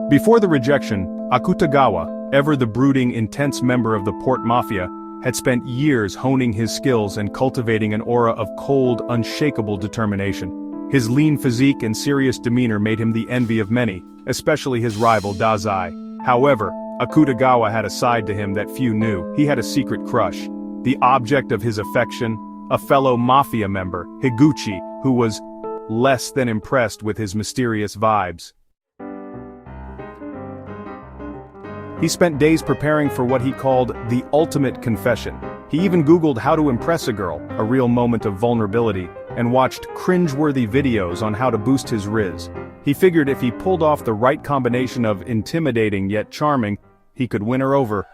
Before the rejection, Akutagawa, ever the brooding, intense member of the Port Mafia, had spent years honing his skills and cultivating an aura of cold, unshakable determination. His lean physique and serious demeanor made him the envy of many, especially his rival Dazai. However, Akutagawa had a side to him that few knew. He had a secret crush. The object of his affection, a fellow mafia member, Higuchi, who was less than impressed with his mysterious vibes. He spent days preparing for what he called the ultimate confession. He even Googled how to impress a girl, a real moment of vulnerability, and watched cringe-worthy videos on how to boost his riz. He figured if he pulled off the right combination of intimidating yet charming, he could win her over.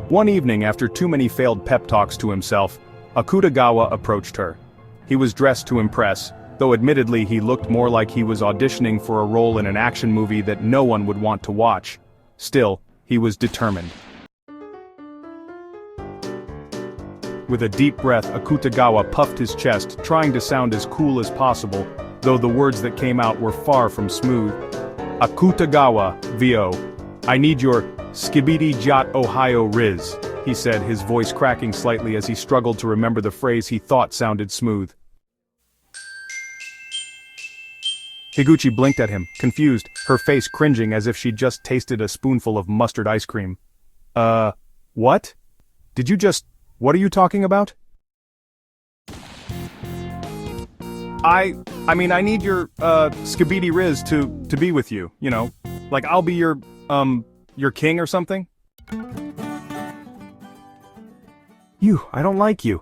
One evening, after too many failed pep talks to himself, Akutagawa approached her. He was dressed to impress, though admittedly he looked more like he was auditioning for a role in an action movie that no one would want to watch. Still, he was determined. With a deep breath, Akutagawa puffed his chest, trying to sound as cool as possible, though the words that came out were far from smooth. "Akutagawa, VO. I need your skibidi jot Ohio Riz," he said, his voice cracking slightly as he struggled to remember the phrase he thought sounded smooth. Higuchi blinked at him, confused, her face cringing as if she'd just tasted a spoonful of mustard ice cream. What? What are you talking about? I need your, skibidi Riz to be with you, you know? Like I'll be your king or something? I don't like you.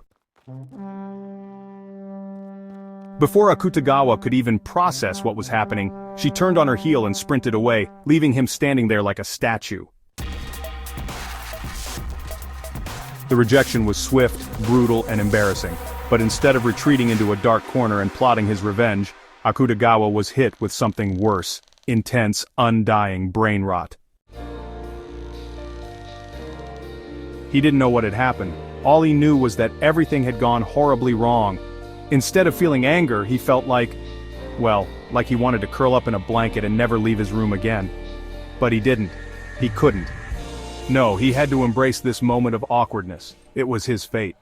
Before Akutagawa could even process what was happening, she turned on her heel and sprinted away, leaving him standing there like a statue. The rejection was swift, brutal, and embarrassing, but instead of retreating into a dark corner and plotting his revenge, Akutagawa was hit with something worse: intense, undying brain rot. He didn't know what had happened. All he knew was that everything had gone horribly wrong. Instead of feeling anger, he felt like he wanted to curl up in a blanket and never leave his room again. But he didn't. He couldn't. No, he had to embrace this moment of awkwardness. It was his fate.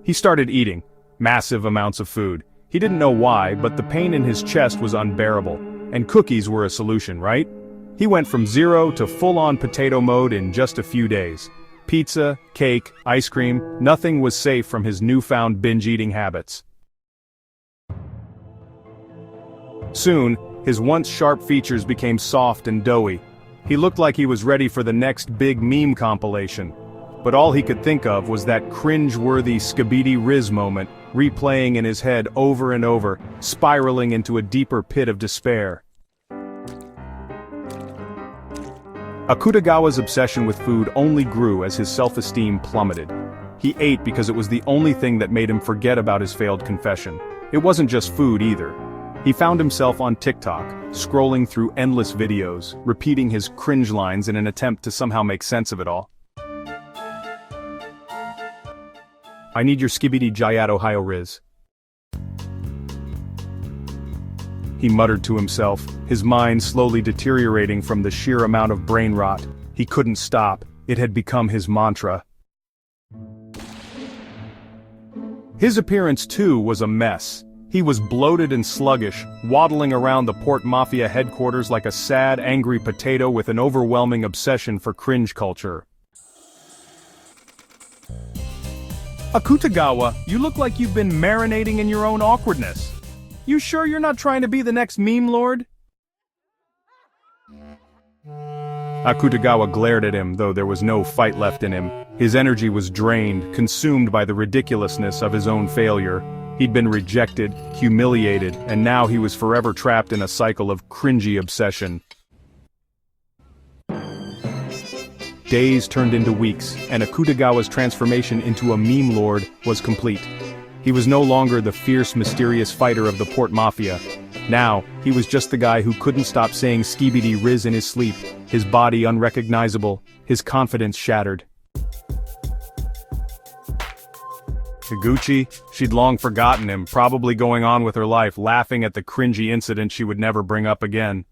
He started eating massive amounts of food. He didn't know why, but the pain in his chest was unbearable, and cookies were a solution, right? He went from zero to full-on potato mode in just a few days. Pizza, cake, ice cream, nothing was safe from his newfound binge-eating habits. Soon, his once sharp features became soft and doughy. He looked like he was ready for the next big meme compilation. But all he could think of was that cringe-worthy skibidi Riz moment, replaying in his head over and over, spiraling into a deeper pit of despair. Akutagawa's obsession with food only grew as his self-esteem plummeted. He ate because it was the only thing that made him forget about his failed confession. It wasn't just food either. He found himself on TikTok, scrolling through endless videos, repeating his cringe lines in an attempt to somehow make sense of it all. I need your skibidi jayat Ohio Riz. He muttered to himself, his mind slowly deteriorating from the sheer amount of brain rot. He couldn't stop. It had become his mantra. His appearance, too, was a mess. He was bloated and sluggish, waddling around the Port Mafia headquarters like a sad, angry potato with an overwhelming obsession for cringe culture. Akutagawa, you look like you've been marinating in your own awkwardness. You sure you're not trying to be the next meme lord? Akutagawa glared at him, though there was no fight left in him. His energy was drained, consumed by the ridiculousness of his own failure. He'd been rejected, humiliated, and now he was forever trapped in a cycle of cringy obsession. Days turned into weeks, and Akutagawa's transformation into a meme lord was complete. He was no longer the fierce, mysterious fighter of the Port Mafia. Now, he was just the guy who couldn't stop saying skibidi Riz in his sleep, his body unrecognizable, his confidence shattered. Higuchi? She'd long forgotten him, probably going on with her life, laughing at the cringy incident she would never bring up again.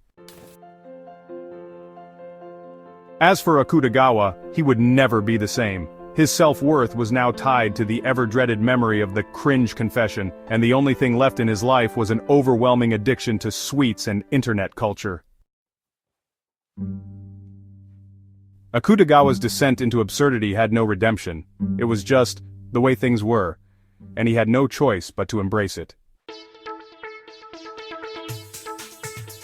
As for Akutagawa, he would never be the same. His self-worth was now tied to the ever-dreaded memory of the cringe confession, and the only thing left in his life was an overwhelming addiction to sweets and internet culture. Akutagawa's descent into absurdity had no redemption. It was just the way things were, and he had no choice but to embrace it.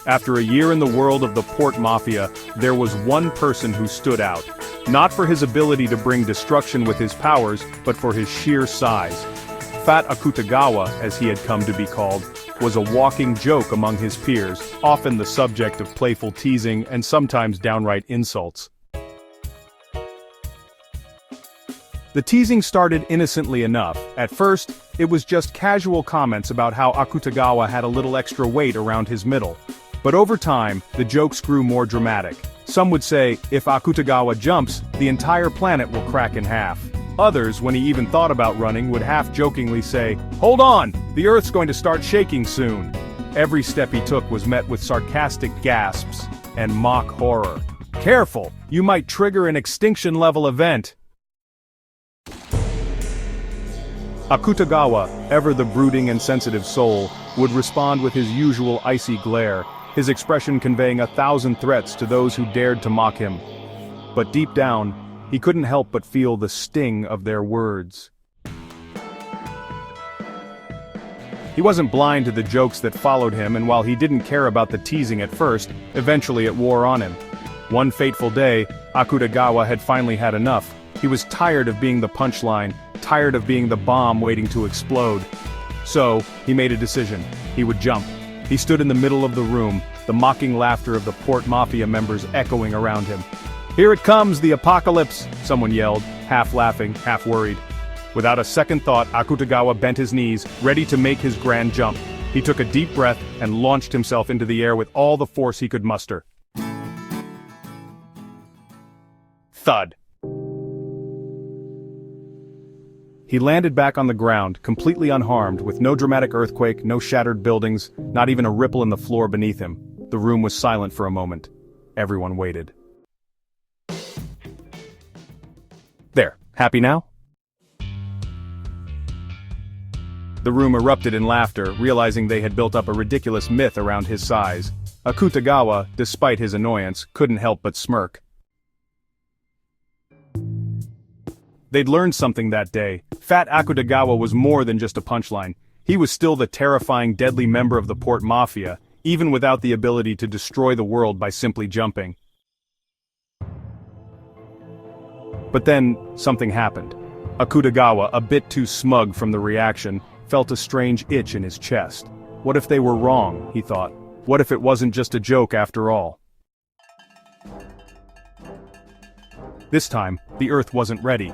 After a year in the world of the Port Mafia, there was one person who stood out. Not for his ability to bring destruction with his powers, but for his sheer size. Fat Akutagawa, as he had come to be called, was a walking joke among his peers, often the subject of playful teasing and sometimes downright insults. The teasing started innocently enough. At first, it was just casual comments about how Akutagawa had a little extra weight around his middle. But over time, the jokes grew more dramatic. Some would say, if Akutagawa jumps, the entire planet will crack in half. Others, when he even thought about running, would half-jokingly say, "Hold on, the Earth's going to start shaking soon." Every step he took was met with sarcastic gasps and mock horror. "Careful, you might trigger an extinction-level event." Akutagawa, ever the brooding and sensitive soul, would respond with his usual icy glare, his expression conveying 1,000 threats to those who dared to mock him. But deep down, he couldn't help but feel the sting of their words. He wasn't blind to the jokes that followed him, and while he didn't care about the teasing at first, eventually it wore on him. One fateful day, Akutagawa had finally had enough. He was tired of being the punchline, tired of being the bomb waiting to explode. So, he made a decision. He would jump. He stood in the middle of the room, the mocking laughter of the Port Mafia members echoing around him. "Here it comes, the apocalypse!" someone yelled, half laughing, half worried. Without a second thought, Akutagawa bent his knees, ready to make his grand jump. He took a deep breath and launched himself into the air with all the force he could muster. Thud. He landed back on the ground, completely unharmed, with no dramatic earthquake, no shattered buildings, not even a ripple in the floor beneath him. The room was silent for a moment. Everyone waited. There, happy now? The room erupted in laughter, realizing they had built up a ridiculous myth around his size. Akutagawa, despite his annoyance, couldn't help but smirk. They'd learned something that day. Fat Akutagawa was more than just a punchline. He was still the terrifying, deadly member of the Port Mafia, even without the ability to destroy the world by simply jumping. But then, something happened. Akutagawa, a bit too smug from the reaction, felt a strange itch in his chest. What if they were wrong, he thought. What if it wasn't just a joke after all? This time, the Earth wasn't ready.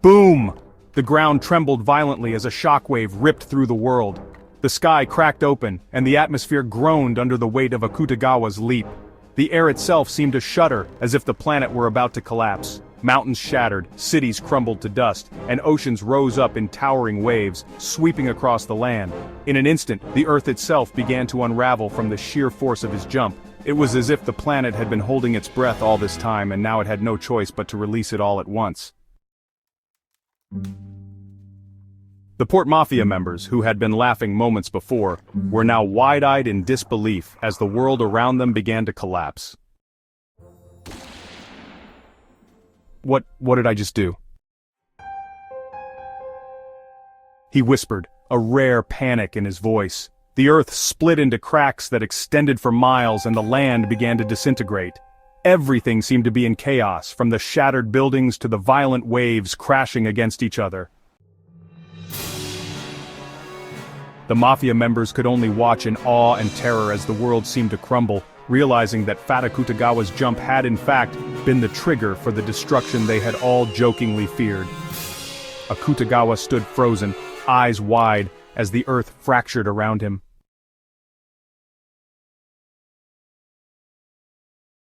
Boom! The ground trembled violently as a shockwave ripped through the world. The sky cracked open, and the atmosphere groaned under the weight of Akutagawa's leap. The air itself seemed to shudder, as if the planet were about to collapse. Mountains shattered, cities crumbled to dust, and oceans rose up in towering waves, sweeping across the land. In an instant, the Earth itself began to unravel from the sheer force of his jump. It was as if the planet had been holding its breath all this time, and now it had no choice but to release it all at once. The Port Mafia members, who had been laughing moments before, were now wide-eyed in disbelief as the world around them began to collapse. What did I just do? He whispered, a rare panic in his voice. The earth split into cracks that extended for miles and the land began to disintegrate. Everything seemed to be in chaos, from the shattered buildings to the violent waves crashing against each other. The Mafia members could only watch in awe and terror as the world seemed to crumble, realizing that Fat Akutagawa's jump had in fact been the trigger for the destruction they had all jokingly feared. Akutagawa stood frozen, eyes wide, as the earth fractured around him.